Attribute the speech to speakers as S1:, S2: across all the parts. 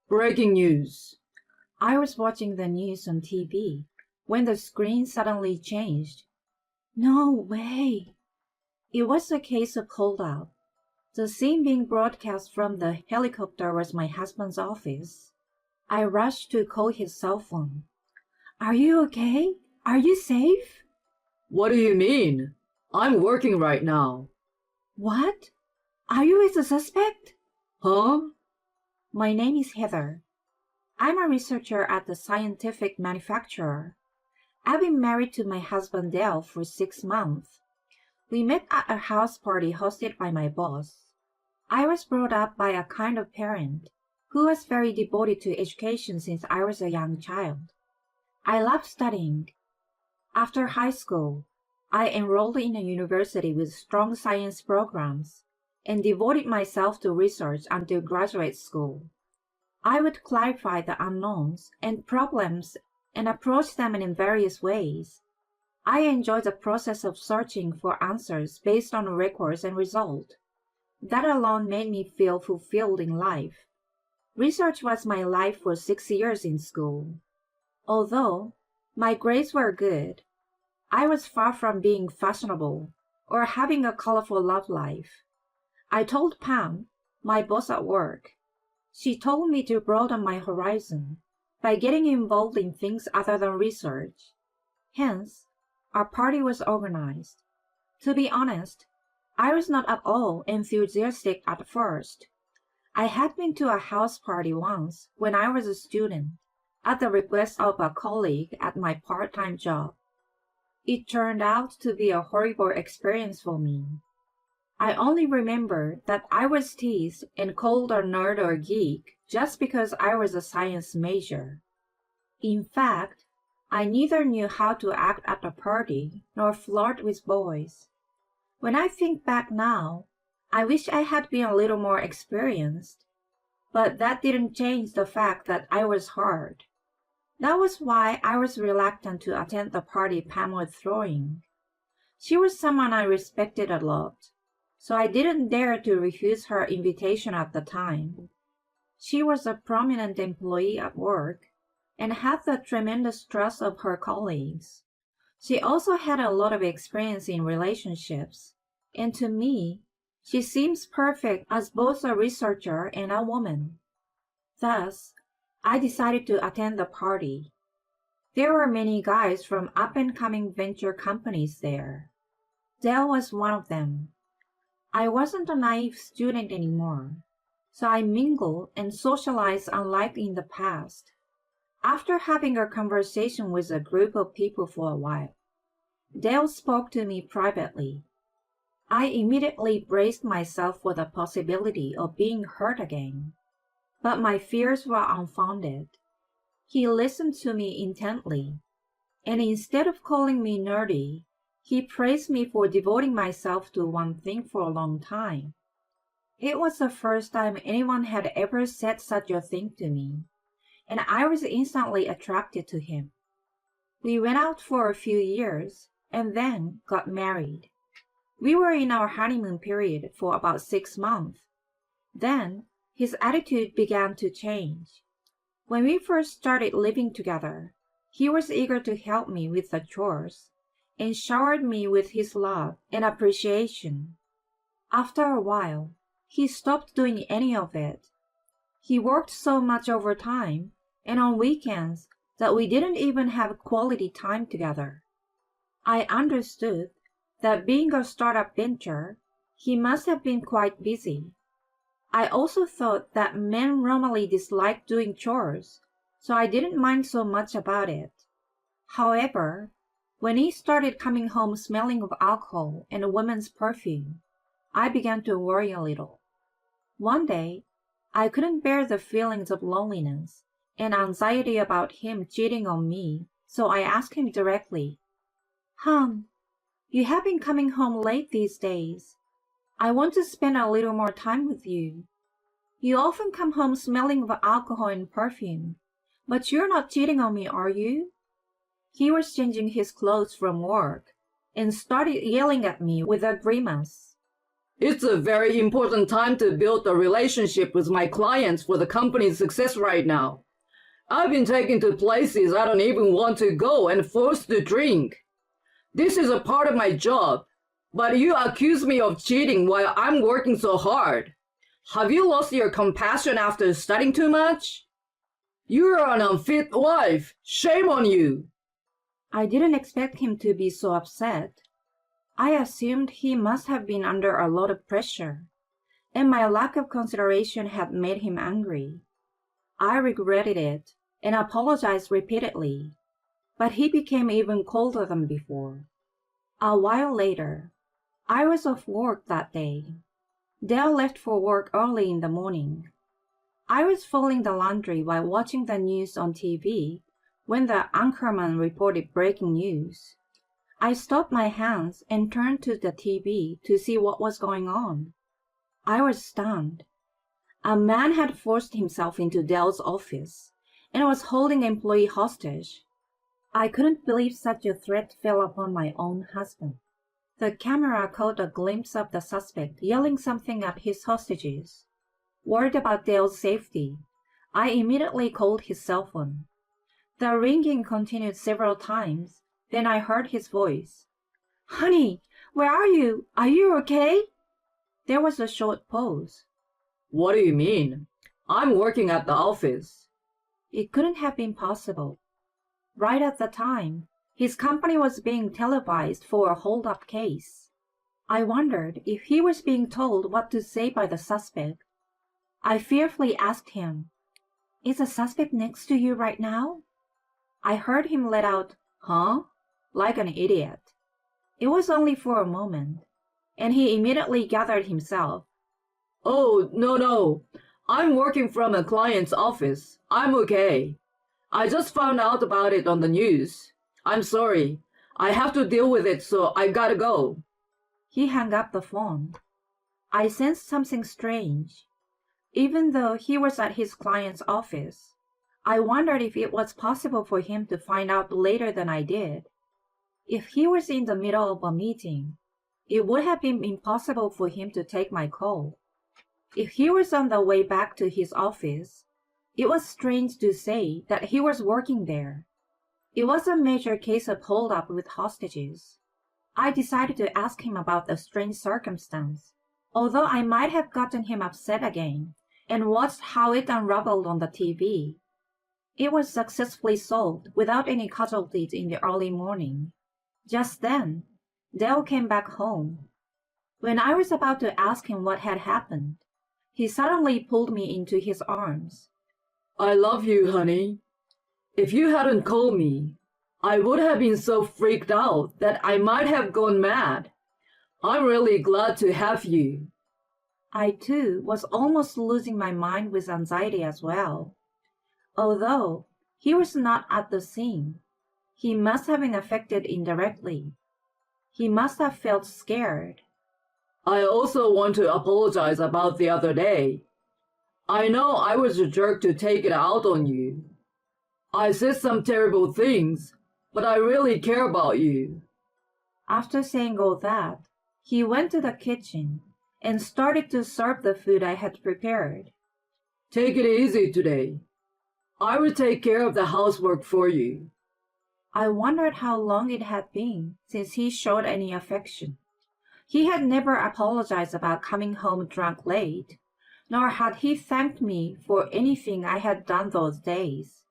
S1: Breaking news.
S2: I was watching the news on TV when the screen suddenly changed. No way! It was a case of holdout. The scene being broadcast from the helicopter was my husband's office. I rushed to call his cell phone. Are you okay? Are you safe?
S1: What do you mean? I'm working right now.
S2: What? Are you with the suspect?
S1: Huh?
S2: My name is Heather. I'm a researcher at the scientific manufacturer. I've been married to my husband Dale for 6 months. We met at a house party hosted by my boss. I was brought up by a kind of parent who was very devoted to education since I was a young child. I loved studying. After high school, I enrolled in a university with strong science programs and devoted myself to research until graduate school. I would clarify the unknowns and problems and approach them in various ways. I enjoyed the process of searching for answers based on records and results. That alone made me feel fulfilled in life. Research was my life for 6 years in school. Although my grades were good, I was far from being fashionable or having a colorful love life. I told Pam, my boss at work. She told me to broaden my horizon by getting involved in things other than research. Hence, our party was organized. To be honest, I was not at all enthusiastic at first. I had been to a house party once when I was a student, at the request of a colleague at my part-time job. It turned out to be a horrible experience for me. I only remember that I was teased and called a nerd or geek just because I was a science major. In fact, I neither knew how to act at a party nor flirt with boys. When I think back now, I wish I had been a little more experienced, but that didn't change the fact that I was hurt. That was why I was reluctant to attend the party Pam was throwing. She was someone I respected a lot, so I didn't dare to refuse her invitation at the time. She was a prominent employee at work and had the tremendous trust of her colleagues. She also had a lot of experience in relationships, and to me, she seems perfect as both a researcher and a woman. Thus, I decided to attend the party. There were many guys from up-and-coming venture companies there. Dale was one of them. I wasn't a naive student anymore, so I mingled and socialized unlike in the past. After having a conversation with a group of people for a while, Dale spoke to me privately. I immediately braced myself for the possibility of being hurt again, but my fears were unfounded. He listened to me intently, and instead of calling me nerdy, he praised me for devoting myself to one thing for a long time. It was the first time anyone had ever said such a thing to me, and I was instantly attracted to him. We went out for a few years and then got married. We were in our honeymoon period for about 6 months. Then his attitude began to change. When we first started living together, he was eager to help me with the chores and showered me with his love and appreciation. After a while, he stopped doing any of it. He worked so much overtime and on weekends that we didn't even have quality time together. I understood that being a startup venture, he must have been quite busy. I also thought that men normally disliked doing chores, so I didn't mind so much about it. However, when he started coming home smelling of alcohol and a woman's perfume, I began to worry a little. One day, I couldn't bear the feelings of loneliness and anxiety about him cheating on me, so I asked him directly, "Hon, you have been coming home late these days. I want to spend a little more time with you. You often come home smelling of alcohol and perfume, but you're not cheating on me, are you?" He was changing his clothes from work and started yelling at me with a grimace.
S1: It's a very important time to build a relationship with my clients for the company's success right now. I've been taken to places I don't even want to go and forced to drink. This is a part of my job, but you accuse me of cheating while I'm working so hard. Have you lost your compassion after studying too much? You're an unfit wife. Shame on you.
S2: I didn't expect him to be so upset. I assumed he must have been under a lot of pressure, and my lack of consideration had made him angry. I regretted it and apologized repeatedly, but he became even colder than before. A while later, I was off work that day. Dale left for work early in the morning. I was folding the laundry while watching the news on TV when the anchorman reported breaking news. I stopped my hands and turned to the TV to see what was going on. I was stunned. A man had forced himself into Dell's office and was holding an employee hostage. I couldn't believe such a threat fell upon my own husband. The camera caught a glimpse of the suspect yelling something at his hostages. Worried about Dale's safety, I immediately called his cell phone. The ringing continued several times. Then I heard his voice. "Honey, where are you? Are you okay?" There was a short pause.
S1: What do you mean? I'm working at the office.
S2: It couldn't have been possible. Right at the time, his company was being televised for a hold-up case. I wondered if he was being told what to say by the suspect. I fearfully asked him, "Is the suspect next to you right now?" I heard him let out, "Huh?" like an idiot. It was only for a moment, and he immediately gathered himself.
S1: Oh, no. I'm working from a client's office. I'm okay. I just found out about it on the news. I'm sorry. I have to deal with it, so I gotta go.
S2: He hung up the phone. I sensed something strange. Even though he was at his client's office, I wondered if it was possible for him to find out later than I did. If he was in the middle of a meeting, it would have been impossible for him to take my call. If he was on the way back to his office, it was strange to say that he was working there. It was a major case of hold-up with hostages. I decided to ask him about the strange circumstance, although I might have gotten him upset again and watched how it unraveled on the TV. It was successfully solved without any casualties in the early morning. Just then, Dale came back home. When I was about to ask him what had happened, he suddenly pulled me into his arms.
S1: I love you, honey. If you hadn't called me, I would have been so freaked out that I might have gone mad. I'm really glad to have you.
S2: I, too, was almost losing my mind with anxiety as well. Although he was not at the scene, he must have been affected indirectly. He must have felt scared.
S1: I also want to apologize about the other day. I know I was a jerk to take it out on you. I said some terrible things, but I really care about you.
S2: After saying all that, he went to the kitchen and started to serve the food I had prepared.
S1: Take it easy today. I will take care of the housework for you.
S2: I wondered how long it had been since he showed any affection. He had never apologized about coming home drunk late, nor had he thanked me for anything I had done those days.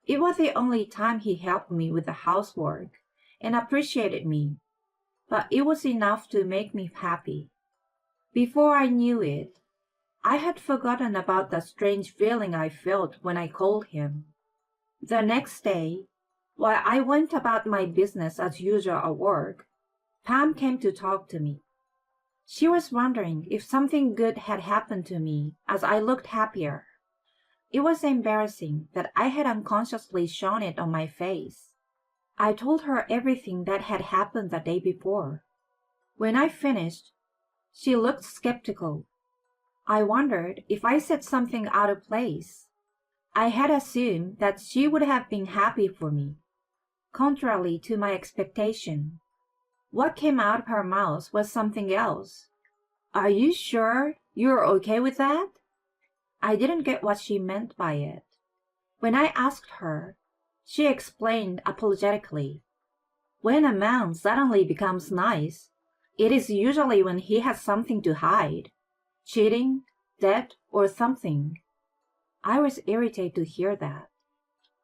S2: It was the only time he helped me with the housework and appreciated me, but it was enough to make me happy. Before I knew it, I had forgotten about the strange feeling I felt when I called him. The next day, while I went about my business as usual at work, Pam came to talk to me. She was wondering if something good had happened to me as I looked happier. It was embarrassing that I had unconsciously shown it on my face. I told her everything that had happened the day before. When I finished, she looked skeptical. I wondered if I said something out of place. I had assumed that she would have been happy for me. Contrary to my expectation, what came out of her mouth was something else. Are you sure you're okay with that? I didn't get what she meant by it. When I asked her, she explained apologetically. When a man suddenly becomes nice, it is usually when he has something to hide. Cheating, debt, or something. I was irritated to hear that.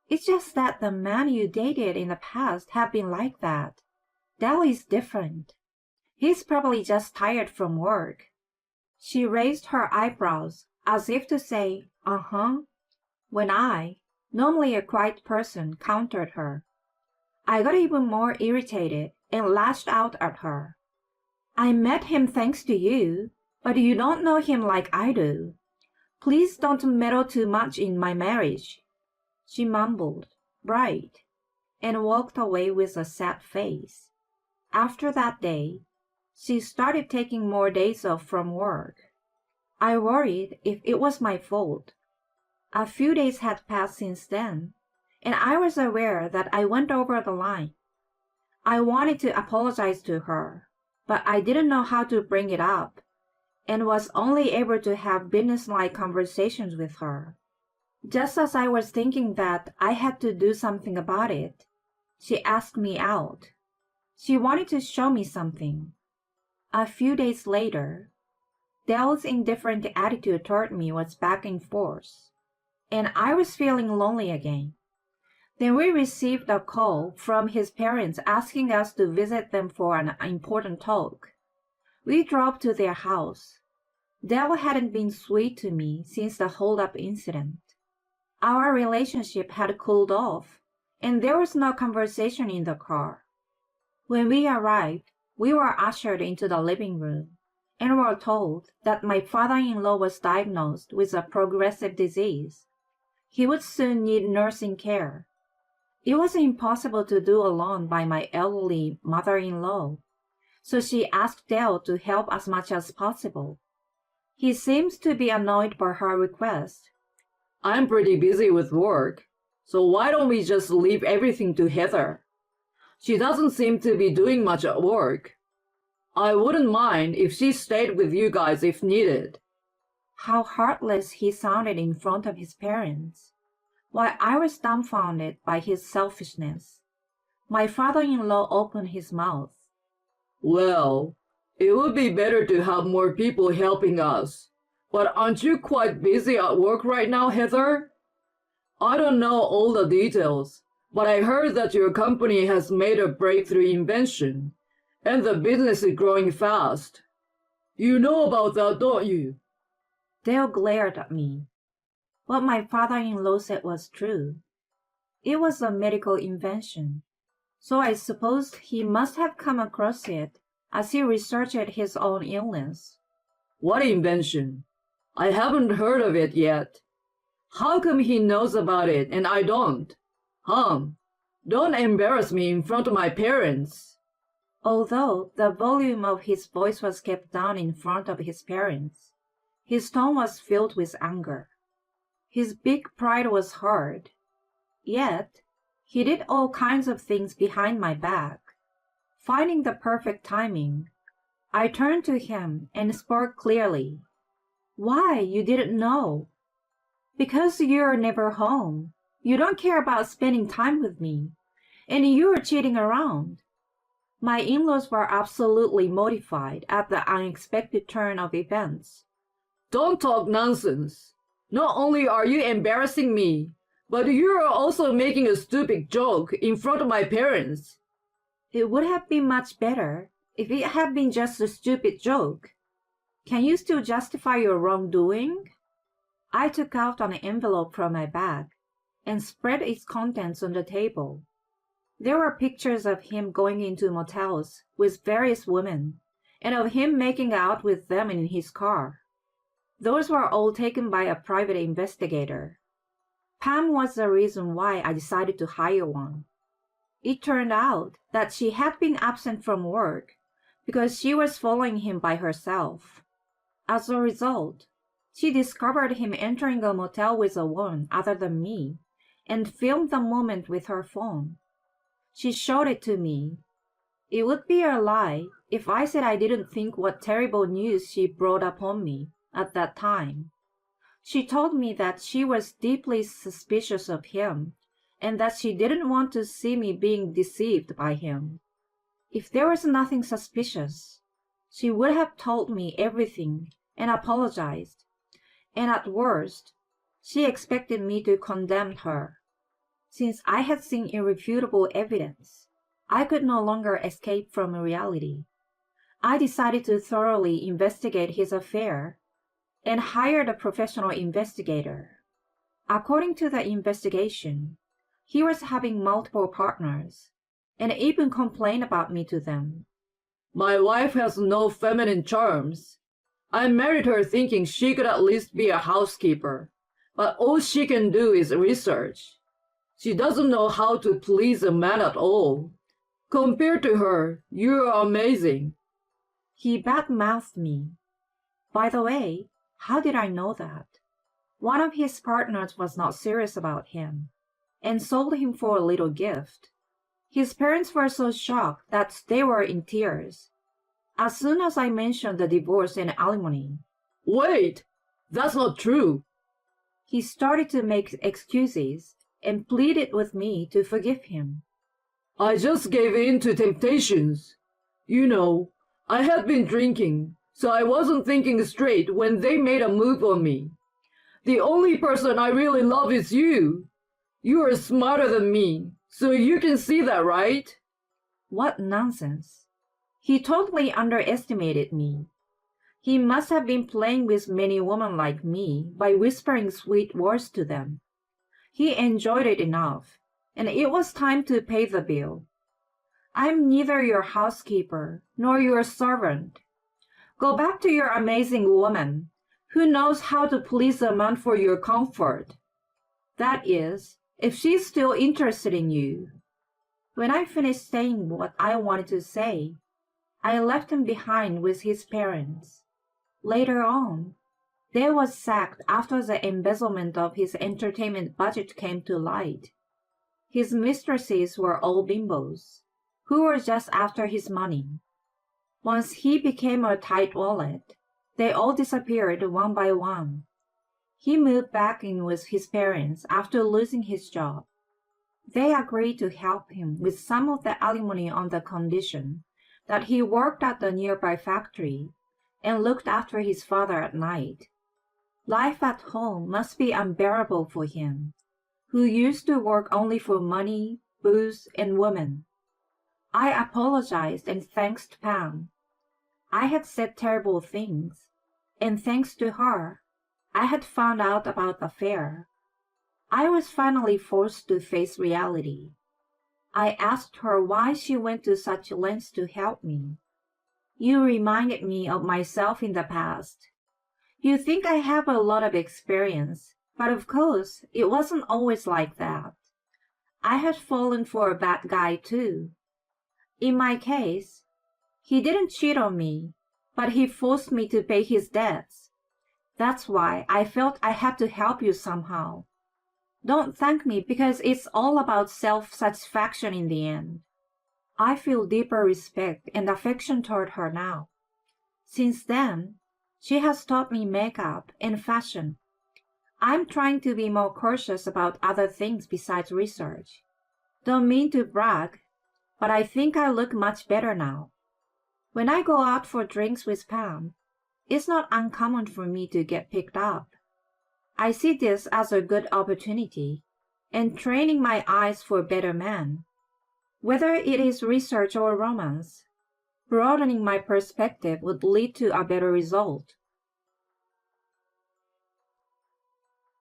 S2: It's just that the men you dated in the past have been like that. Dell is different. He's probably just tired from work. She raised her eyebrows as if to say, uh-huh, when I, normally a quiet person, countered her. I got even more irritated and lashed out at her. I met him thanks to you, but you don't know him like I do. Please don't meddle too much in my marriage. She mumbled, right, and walked away with a sad face. After that day, she started taking more days off from work. I worried if it was my fault. A few days had passed since then, and I was aware that I went over the line. I wanted to apologize to her, but I didn't know how to bring it up, and was only able to have businesslike conversations with her. Just as I was thinking that I had to do something about it, she asked me out. She wanted to show me something. A few days later, Dell's indifferent attitude toward me was back in force, and I was feeling lonely again. Then we received a call from his parents asking us to visit them for an important talk. We drove to their house. Dell hadn't been sweet to me since the hold-up incident. Our relationship had cooled off, and there was no conversation in the car. When we arrived, we were ushered into the living room and were told that my father-in-law was diagnosed with a progressive disease. He would soon need nursing care. It was impossible to do alone by my elderly mother-in-law, so she asked Dell to help as much as possible. He seems to be annoyed by her request.
S1: I'm pretty busy with work, so why don't we just leave everything to Heather? She doesn't seem to be doing much at work. I wouldn't mind if she stayed with you guys if needed.
S2: How heartless he sounded in front of his parents, while I was dumbfounded by his selfishness. My father-in-law opened his mouth.
S1: Well, it would be better to have more people helping us. But aren't you quite busy at work right now, Heather? I don't know all the details, but I heard that your company has made a breakthrough invention, and the business is growing fast. You know about that, don't you?
S2: Dale glared at me. What my father-in-law said was true. It was a medical invention, so I supposed he must have come across it as he researched his own illness.
S1: What invention? I haven't heard of it yet. How come he knows about it and I don't? Don't embarrass me in front of my parents.
S2: Although the volume of his voice was kept down in front of his parents, his tone was filled with anger. His big pride was hurt. Yet, he did all kinds of things behind my back. Finding the perfect timing, I turned to him and spoke clearly. Why, you didn't know? Because you're never home. You don't care about spending time with me. And you're cheating around. My in-laws were absolutely mortified at the unexpected turn of events.
S1: Don't talk nonsense. Not only are you embarrassing me, but you are also making a stupid joke in front of my parents.
S2: It would have been much better if it had been just a stupid joke. Can you still justify your wrongdoing? I took out an envelope from my bag and spread its contents on the table. There were pictures of him going into motels with various women, and of him making out with them in his car. Those were all taken by a private investigator. Pam was the reason why I decided to hire one. It turned out that she had been absent from work because she was following him by herself. As a result, she discovered him entering a motel with a woman other than me and filmed the moment with her phone. She showed it to me. It would be a lie if I said I didn't think what terrible news she brought upon me at that time. She told me that she was deeply suspicious of him and that she didn't want to see me being deceived by him. If there was nothing suspicious, she would have told me everything and apologized, and at worst, she expected me to condemn her. Since I had seen irrefutable evidence, I could no longer escape from reality. I decided to thoroughly investigate his affair and hired a professional investigator. According to the investigation, he was having multiple partners and even complained about me to them.
S1: My wife has no feminine charms. I married her thinking she could at least be a housekeeper, but all she can do is research. She doesn't know how to please a man at all. Compared to her, you're amazing.
S2: He bad-mouthed me. By the way, how did I know that? One of his partners was not serious about him and sold him for a little gift. His parents were so shocked that they were in tears as soon as I mentioned the divorce and alimony.
S1: Wait, that's not true.
S2: He started to make excuses and pleaded with me to forgive him.
S1: I just gave in to temptations. You know, I had been drinking, so I wasn't thinking straight when they made a move on me. The only person I really love is you. You are smarter than me, so you can see that, right?
S2: What nonsense. He totally underestimated me. He must have been playing with many women like me by whispering sweet words to them. He enjoyed it enough, and it was time to pay the bill. I'm neither your housekeeper nor your servant. Go back to your amazing woman, who knows how to please a man for your comfort. That is, if she's still interested in you. When I finished saying what I wanted to say, I left him behind with his parents. Later on, Dale was sacked after the embezzlement of his entertainment budget came to light. His mistresses were all bimbos, who were just after his money. Once he became a tight wallet, they all disappeared one by one. He moved back in with his parents after losing his job. They agreed to help him with some of the alimony on the condition that he worked at the nearby factory and looked after his father at night. Life at home must be unbearable for him, who used to work only for money, booze, and women. I apologized and thanked Pam. I had said terrible things, and thanks to her, I had found out about the affair. I was finally forced to face reality. I asked her why she went to such lengths to help me. You reminded me of myself in the past. You think I have a lot of experience, but of course, it wasn't always like that. I had fallen for a bad guy too. In my case, he didn't cheat on me, but he forced me to pay his debts. That's why I felt I had to help you somehow. Don't thank me because it's all about self-satisfaction in the end. I feel deeper respect and affection toward her now. Since then, she has taught me makeup and fashion. I'm trying to be more cautious about other things besides research. Don't mean to brag, but I think I look much better now. When I go out for drinks with Pam, it's not uncommon for me to get picked up. I see this as a good opportunity and training my eyes for better men. Whether it is research or romance, broadening my perspective would lead to a better result.